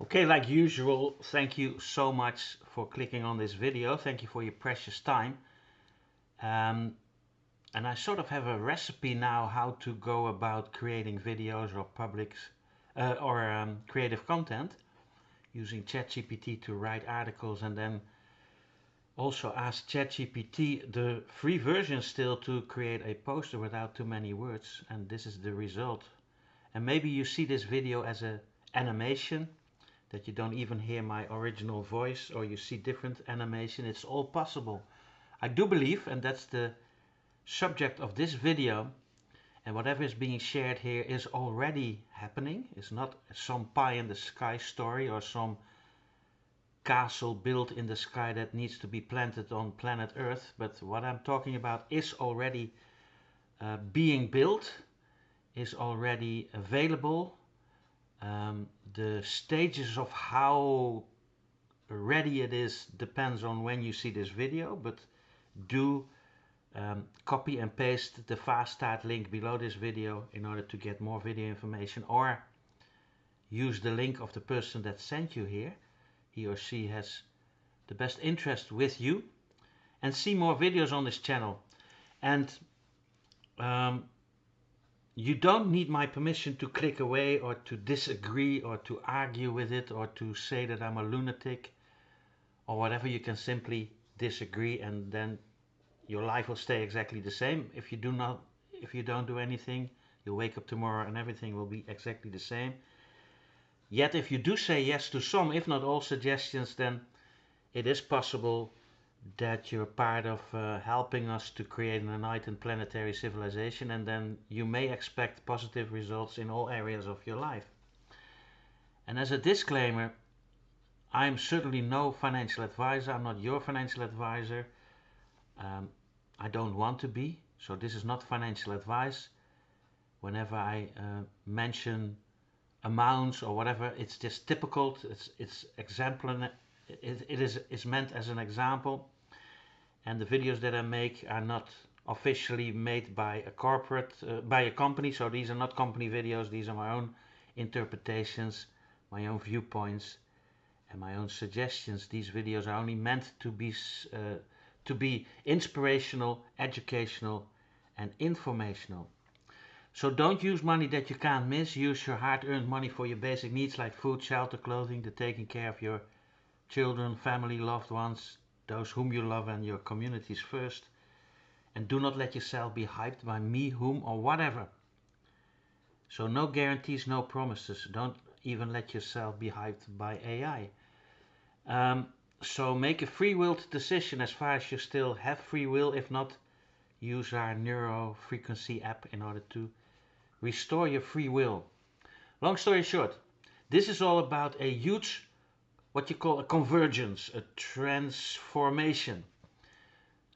Okay, like usual, thank you so much for clicking on this video. Thank you for your precious time. And I sort of have a recipe now how to go about creating videos or creative content using ChatGPT to write articles, and then also ask ChatGPT, the free version still, to create a poster without too many words, and this is the result. And maybe you see this video as an animation, that you don't even hear my original voice, or you see different animation. It's all possible. I do believe, and that's the subject of this video, and whatever is being shared here is already happening. It's not some pie in the sky story or some castle built in the sky that needs to be planted on planet Earth, but what I'm talking about is already being built, is already available. The stages of how ready it is depends on when you see this video, but do copy and paste the fast start link below this video in order to get more video information, or use the link of the person that sent you here. He or she has the best interest with you, and see more videos on this channel. And you don't need my permission to click away or to disagree or to argue with it or to say that I'm a lunatic or whatever. You can simply disagree, and then your life will stay exactly the same. If you don't do anything, you'll wake up tomorrow and everything will be exactly the same. Yet if you do say yes to some, if not all suggestions, then it is possible that you're part of helping us to create an enlightened planetary civilization, and then you may expect positive results in all areas of your life. And as a disclaimer, I'm certainly no financial advisor. I'm not your financial advisor. I don't want to be, so this is not financial advice. Whenever I mention amounts or whatever, it's just typical, it's exemplar. It's meant as an example, and the videos that I make are not officially made by a corporate, by a company, so these are not company videos. These are my own interpretations, my own viewpoints, and my own suggestions. These videos are only meant to be inspirational, educational, and informational. So don't use money that you can't miss. Use your hard-earned money for your basic needs like food, shelter, clothing, the taking care of your children, family, loved ones, those whom you love, and your communities first. And do not let yourself be hyped by me, whom, or whatever. So no guarantees, no promises. Don't even let yourself be hyped by AI. So make a free-willed decision as far as you still have free will. If not, use our neurofrequency app in order to restore your free will. Long story short, this is all about a huge, what you call a convergence, a transformation.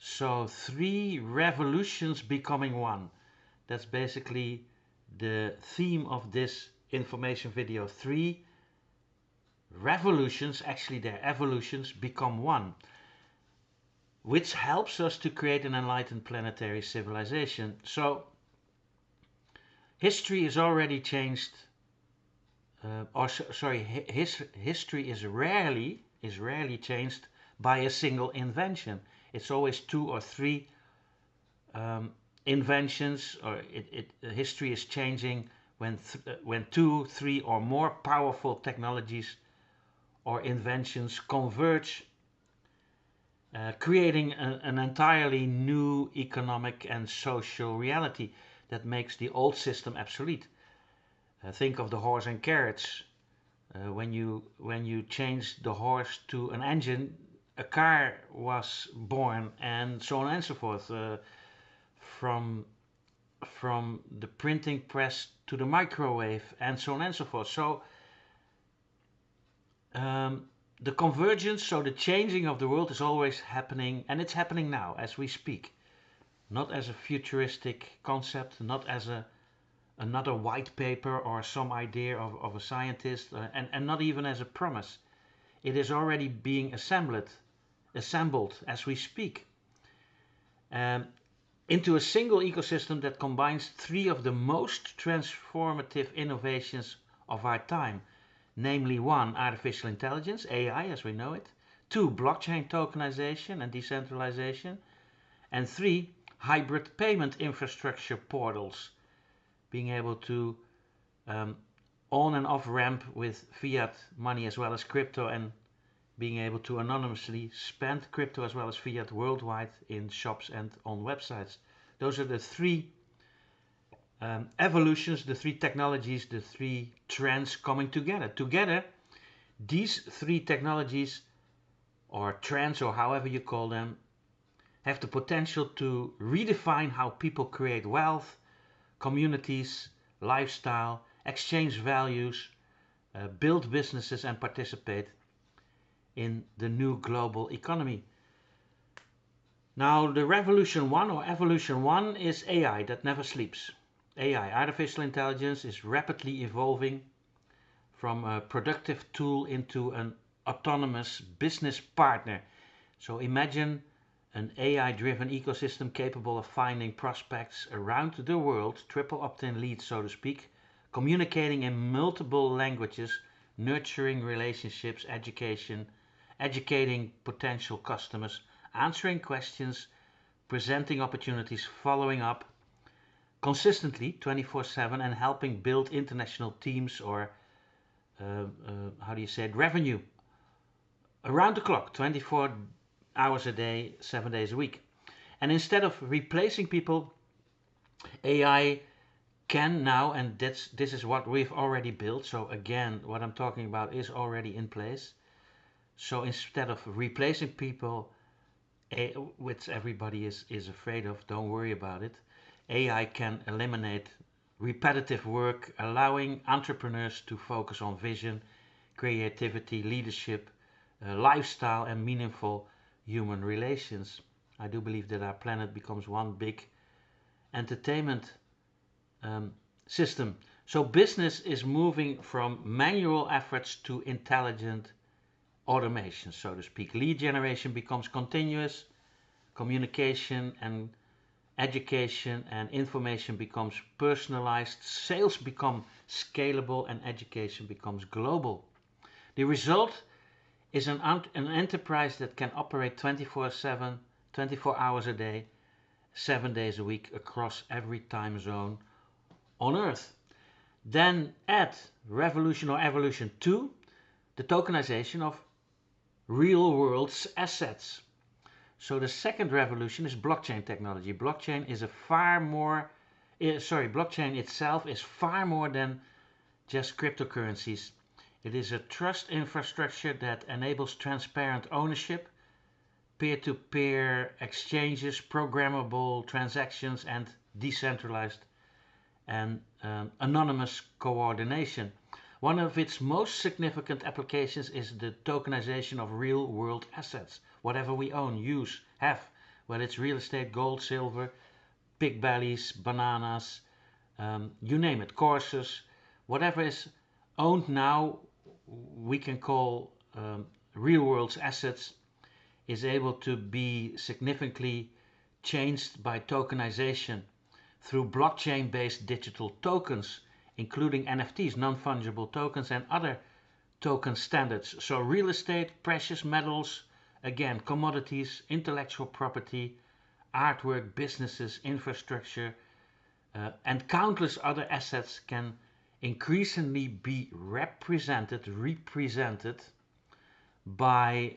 So 3 revolutions becoming one. That's basically the theme of this information video. 3 revolutions, actually they're evolutions, become one, which helps us to create an enlightened planetary civilization. So history is already changed, history is rarely changed by a single invention. It's always 2 or 3 inventions, or history is changing when 2, 3 or more powerful technologies or inventions converge, creating an entirely new economic and social reality that makes the old system obsolete. Think of the horse and carriage. When you change the horse to an engine, a car was born, and so on and so forth. From the printing press to the microwave, and so on and so forth. So the convergence, so the changing of the world, is always happening, and it's happening now as we speak. Not as a futuristic concept, not as another white paper or some idea of a scientist, and not even as a promise. It is already being assembled as we speak, into a single ecosystem that combines 3 of the most transformative innovations of our time. namely 1, artificial intelligence, AI as we know it, 2, blockchain tokenization and decentralization, and 3, hybrid payment infrastructure portals, being able to on and off ramp with fiat money as well as crypto, and being able to anonymously spend crypto as well as fiat worldwide in shops and on websites. Those are the 3 evolutions, the 3 technologies, the 3 trends coming together. Together, these 3 technologies or trends, or however you call them, have the potential to redefine how people create wealth, communities, lifestyle, exchange values, build businesses and participate in the new global economy. Now the revolution 1 or evolution 1 is AI that never sleeps. AI, artificial intelligence, is rapidly evolving from a productive tool into an autonomous business partner. So imagine an AI-driven ecosystem capable of finding prospects around the world, triple opt-in leads so to speak, communicating in multiple languages, nurturing relationships, educating potential customers, answering questions, presenting opportunities, following up consistently 24/7, and helping build international teams or revenue around the clock, 24 hours a day, 7 days a week. And instead of replacing people, AI can now, and this is what we've already built. So again, what I'm talking about is already in place. So instead of replacing people, which everybody is afraid of, don't worry about it. AI can eliminate repetitive work, allowing entrepreneurs to focus on vision, creativity, leadership, lifestyle, and meaningful human relations. I do believe that our planet becomes one big entertainment system. So business is moving from manual efforts to intelligent automation, so to speak. Lead generation becomes continuous, communication and education and information becomes personalized, sales become scalable, and education becomes global. The result is an enterprise that can operate 24/7, 24 hours a day, 7 days a week across every time zone on Earth. Then add revolution or evolution 2, the tokenization of real world assets. So the second revolution is blockchain technology. Blockchain itself is far more than just cryptocurrencies. It is a trust infrastructure that enables transparent ownership, peer-to-peer exchanges, programmable transactions, and decentralized and anonymous coordination. One of its most significant applications is the tokenization of real-world assets. Whatever we own, use, have, whether it's real estate, gold, silver, pig bellies, bananas, you name it, courses, whatever is owned now, we can call real-world assets, is able to be significantly changed by tokenization through blockchain-based digital tokens, including NFTs, non-fungible tokens, and other token standards. So real estate, precious metals, again, commodities, intellectual property, artwork, businesses, infrastructure, and countless other assets can increasingly be represented by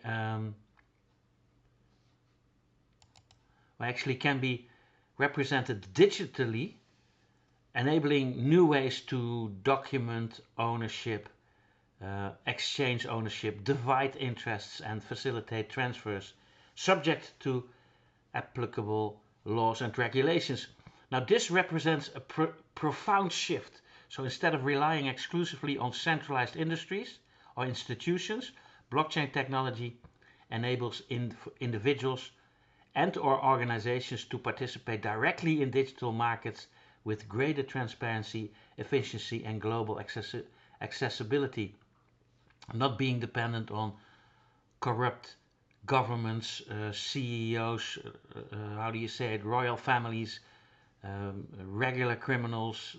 actually can be represented digitally, enabling new ways to document ownership, exchange ownership, divide interests, and facilitate transfers, subject to applicable laws and regulations. Now this represents a profound shift. So instead of relying exclusively on centralized industries or institutions, blockchain technology enables individuals and or organizations to participate directly in digital markets with greater transparency, efficiency, and global accessibility, not being dependent on corrupt governments, CEOs, royal families, regular criminals,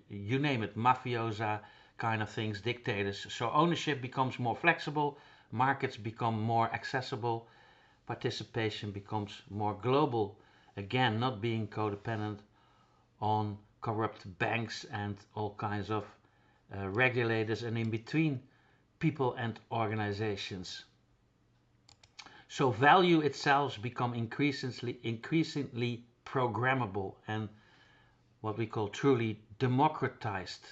you name it, mafiosa, kind of things, dictators. So ownership becomes more flexible, markets become more accessible, participation becomes more global. Again, not being codependent on corrupt banks and all kinds of regulators and in between people and organizations. So value itself become increasingly programmable and what we call truly democratized.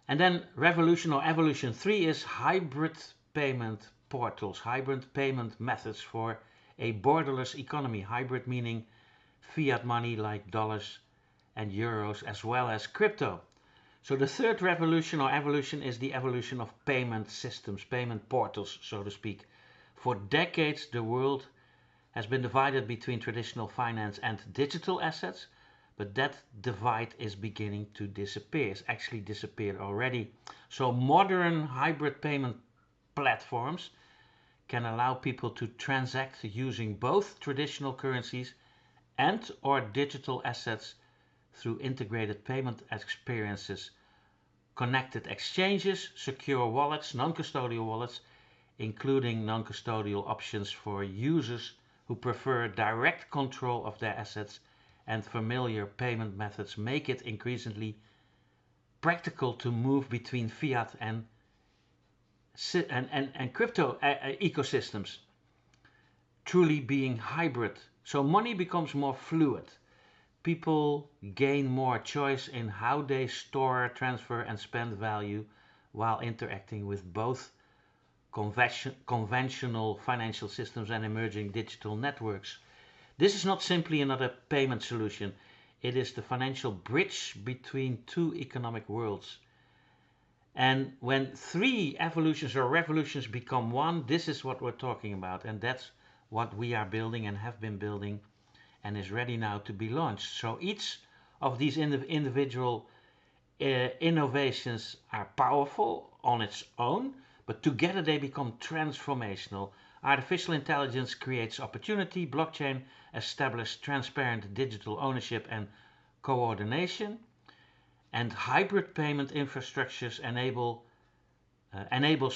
And then revolution or evolution 3 is hybrid payment portals, hybrid payment methods for a borderless economy. Hybrid meaning fiat money like dollars and euros as well as crypto. So the third revolution or evolution is the evolution of payment systems, payment portals, so to speak. For decades, the world has been divided between traditional finance and digital assets, but that divide is beginning to disappear. It's actually disappeared already. So modern hybrid payment platforms can allow people to transact using both traditional currencies and or digital assets through integrated payment experiences, connected exchanges, secure wallets, non-custodial wallets, including non-custodial options for users who prefer direct control of their assets, and familiar payment methods make it increasingly practical to move between fiat and crypto ecosystems, truly being hybrid. So money becomes more fluid. People gain more choice in how they store, transfer and spend value while interacting with both conventional financial systems and emerging digital networks. This is not simply another payment solution. It is the financial bridge between two economic worlds. And when three evolutions or revolutions become one, this is what we're talking about. And that's what we are building and have been building and is ready now to be launched. So each of these individual innovations are powerful on its own, but together they become transformational. Artificial intelligence creates opportunity, blockchain establishes transparent digital ownership and coordination, and hybrid payment infrastructures enables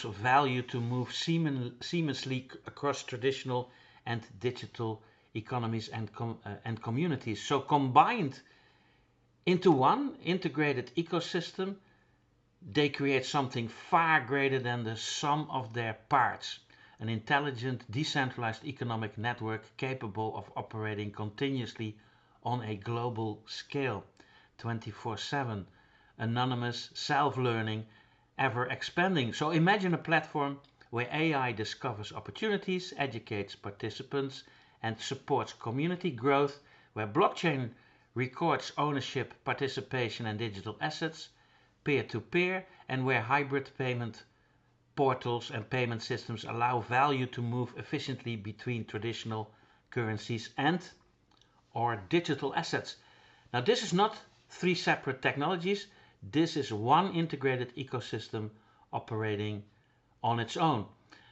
value to move seamlessly across traditional and digital economies and communities. So combined into one integrated ecosystem, they create something far greater than the sum of their parts. An intelligent, decentralized economic network capable of operating continuously on a global scale, 24/7, anonymous, self-learning, ever expanding. So imagine a platform where AI discovers opportunities, educates participants, and supports community growth, where blockchain records ownership, participation, and digital assets, peer-to-peer, and where hybrid payment portals and payment systems allow value to move efficiently between traditional currencies and or digital assets. Now, this is not three separate technologies. This is one integrated ecosystem operating on its own.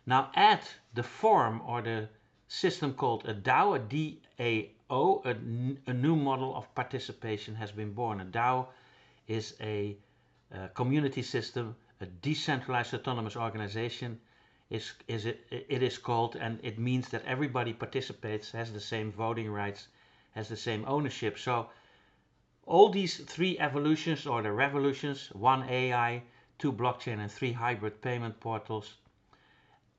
Now, add the form or the system called a DAO, a DAO, a new model of participation has been born. A DAO is a community system, a decentralized autonomous organization it is called, and it means that everybody participates, has the same voting rights, has the same ownership. So all these three evolutions or the revolutions, one AI, two blockchain and three hybrid payment portals,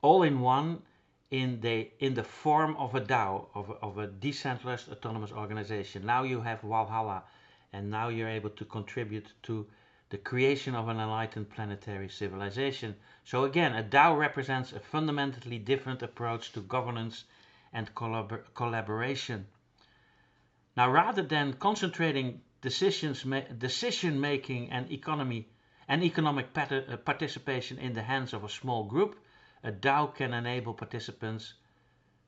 all in one in the form of a DAO, of a decentralized autonomous organization. Now you have Valhalla, and now you're able to contribute to the creation of an enlightened planetary civilization. So again, a DAO represents a fundamentally different approach to governance and collaboration. Now, rather than concentrating decision making and economic participation in the hands of a small group, a DAO can enable participants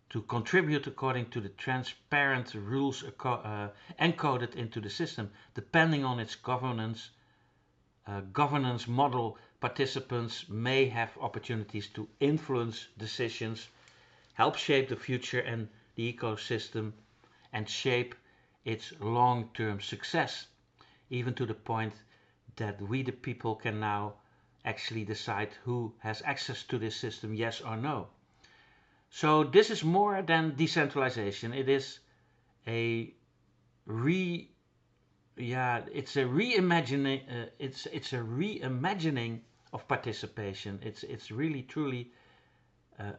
to contribute according to the transparent rules encoded into the system. Depending on its governance model, participants may have opportunities to influence decisions, help shape the future and the ecosystem, and shape its long-term success, even to the point that we the people can now actually decide who has access to this system, yes or no. So this is more than decentralization. It is a it's a reimagining. It's a reimagining of participation. It's really truly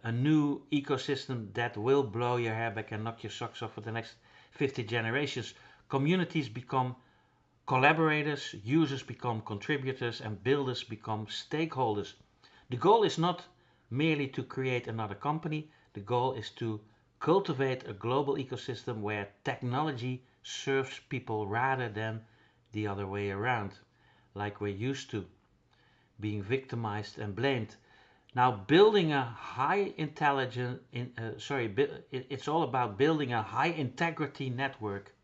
a new ecosystem that will blow your hair back and knock your socks off for the next 50 generations. Communities become collaborators, users become contributors, and builders become stakeholders. The goal is not merely to create another company, the goal is to cultivate a global ecosystem where technology serves people rather than the other way around, like we're used to, being victimized and blamed. Now, building a high intelligent, it's all about building a high integrity network.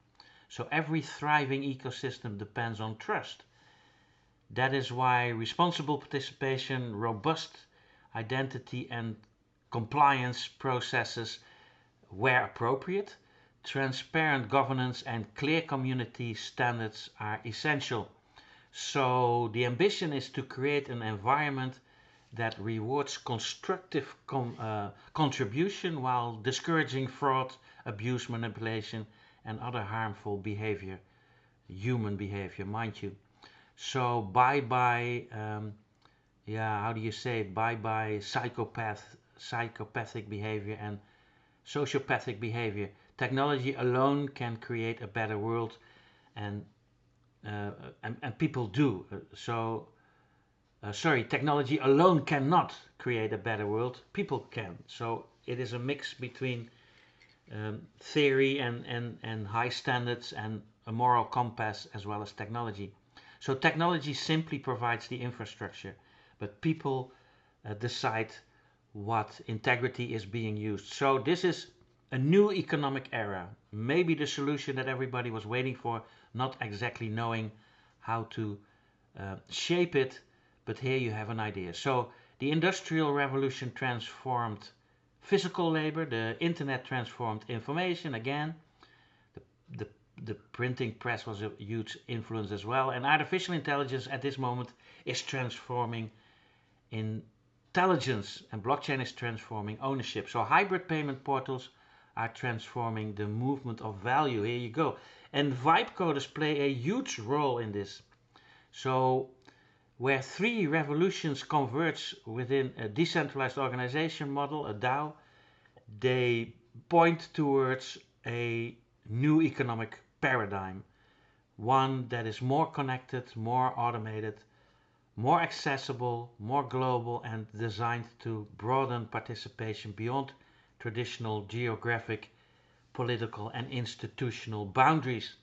So every thriving ecosystem depends on trust. That is why responsible participation, robust identity and compliance processes where appropriate, transparent governance and clear community standards are essential. So the ambition is to create an environment that rewards constructive contribution while discouraging fraud, abuse, manipulation, and other harmful behavior, human behavior, mind you. So bye bye, how do you say it? Bye bye psychopathic behavior and sociopathic behavior. Technology alone can create a better world, and people do. Technology alone cannot create a better world. People can. So it is a mix between theory and high standards and a moral compass as well as technology. So technology simply provides the infrastructure, but people decide what integrity is being used. So this is a new economic era. Maybe the solution that everybody was waiting for, not exactly knowing how to shape it, but here you have an idea. So the Industrial Revolution transformed physical labor, the internet transformed information again, the printing press was a huge influence as well, and artificial intelligence at this moment is transforming intelligence, and blockchain is transforming ownership. So hybrid payment portals are transforming the movement of value. Here you go. And vibe coders play a huge role in this. So where three revolutions converge within a decentralized organization model, a DAO, they point towards a new economic paradigm, one that is more connected, more automated, more accessible, more global, and designed to broaden participation beyond traditional geographic, political, and institutional boundaries.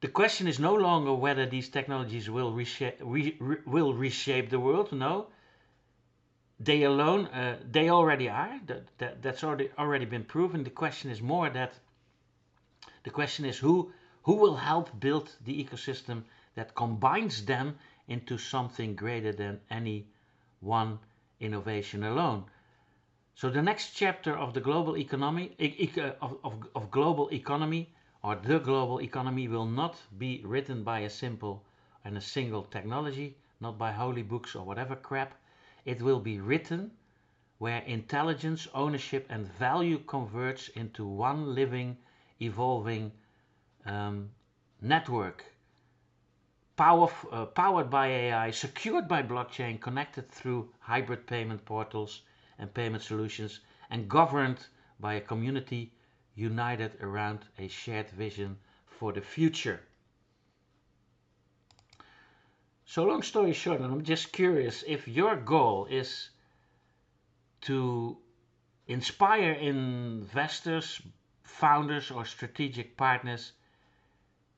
The question is no longer whether these technologies will reshape the world. No, they alone, they already are. That's already been proven. The question is more that the question is who will help build the ecosystem that combines them into something greater than any one innovation alone. So the next chapter of the global economy, of global economy, or the global economy, will not be written by a single technology, not by holy books or whatever crap. It will be written where intelligence, ownership, and value converge into one living, evolving network, powered by AI, secured by blockchain, connected through hybrid payment portals and payment solutions, and governed by a community united around a shared vision for the future. So long story short, and I'm just curious, if your goal is to inspire investors, founders, or strategic partners,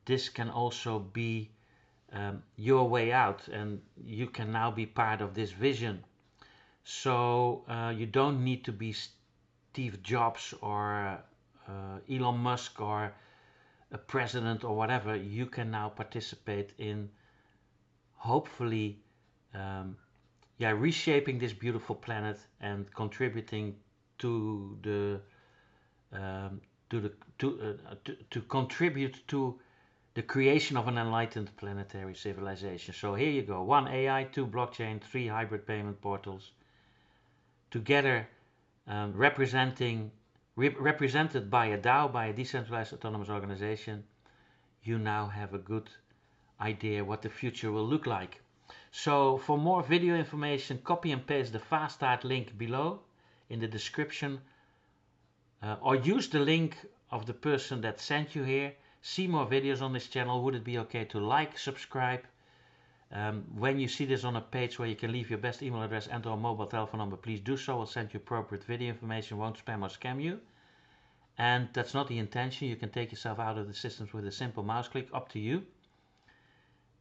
this can also be your way out, and you can now be part of this vision. So you don't need to be Steve Jobs or Elon Musk or a president or whatever. You can now participate in hopefully reshaping this beautiful planet and contributing to contribute to the creation of an enlightened planetary civilization. So here you go. 1 AI, 2 blockchain, 3 hybrid payment portals. Together represented by a DAO, by a decentralized autonomous organization, you now have a good idea what the future will look like. So for more video information, copy and paste the Fast Start link below in the description, or use the link of the person that sent you here. See more videos on this channel. Would it be okay to like, subscribe? When you see this on a page where you can leave your best email address and or mobile telephone number, please do so. I'll send you appropriate video information, won't spam or scam you. And that's not the intention. You can take yourself out of the systems with a simple mouse click, up to you.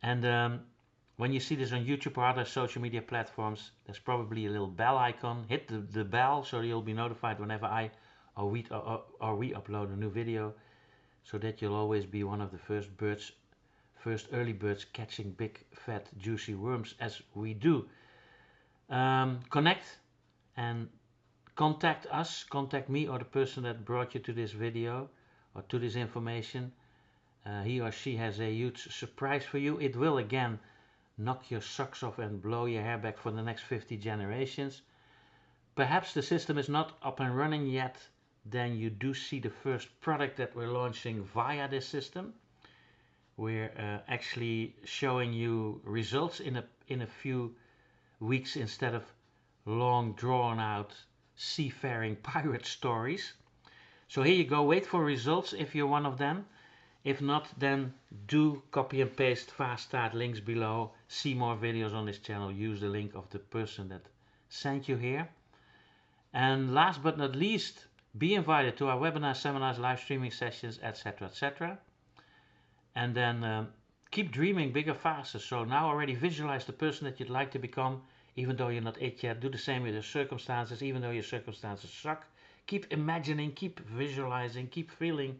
And when you see this on YouTube or other social media platforms, there's probably a little bell icon. Hit the bell so you'll be notified whenever I or we upload a new video, so that you'll always be one of the first early birds catching big, fat, juicy worms as we do. Connect and contact us, contact me or the person that brought you to this video or to this information. He or she has a huge surprise for you. It will again knock your socks off and blow your hair back for the next 50 generations. Perhaps the system is not up and running yet. Then you do see the first product that we're launching via this system. We're actually showing you results in a few weeks instead of long drawn out seafaring pirate stories. So here you go, wait for results if you're one of them. If not, then do copy and paste Fast Start links below. See more videos on this channel. Use the link of the person that sent you here. And last but not least, be invited to our webinars, seminars, live streaming sessions, etc., etc. And then keep dreaming bigger, faster. So now already visualize the person that you'd like to become, even though you're not it yet. Do the same with your circumstances, even though your circumstances suck. Keep imagining, keep visualizing, keep feeling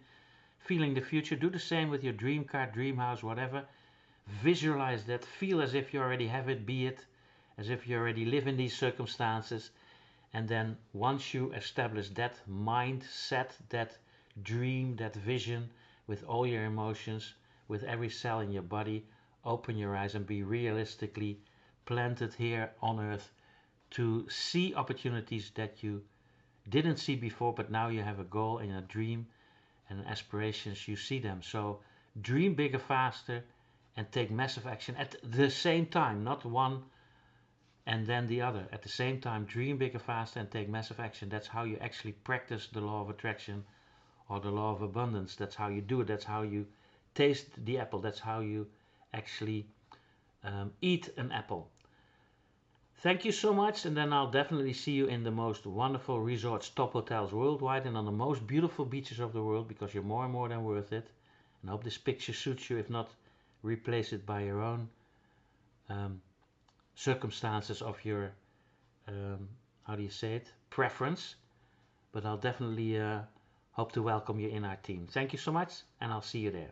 the future. Do the same with your dream car, dream house, whatever. Visualize that. Feel as if you already have it, be it as if you already live in these circumstances. And then once you establish that mindset, that dream, that vision with all your emotions, with every cell in your body, open your eyes and be realistically planted here on earth to see opportunities that you didn't see before, but now you have a goal and a dream and aspirations, you see them. So dream bigger, faster, and take massive action at the same time, not one and then the other. At the same time, dream bigger, faster, and take massive action. That's how you actually practice the law of attraction or the law of abundance. That's how you do it. That's how you taste the apple. That's how you actually eat an apple. Thank you so much, and then I'll definitely see you in the most wonderful resorts, top hotels worldwide, and on the most beautiful beaches of the world, because you're more and more than worth it. And I hope this picture suits you. If not, replace it by your own circumstances of your, how do you say it, preference. But I'll definitely hope to welcome you in our team. Thank you so much, and I'll see you there.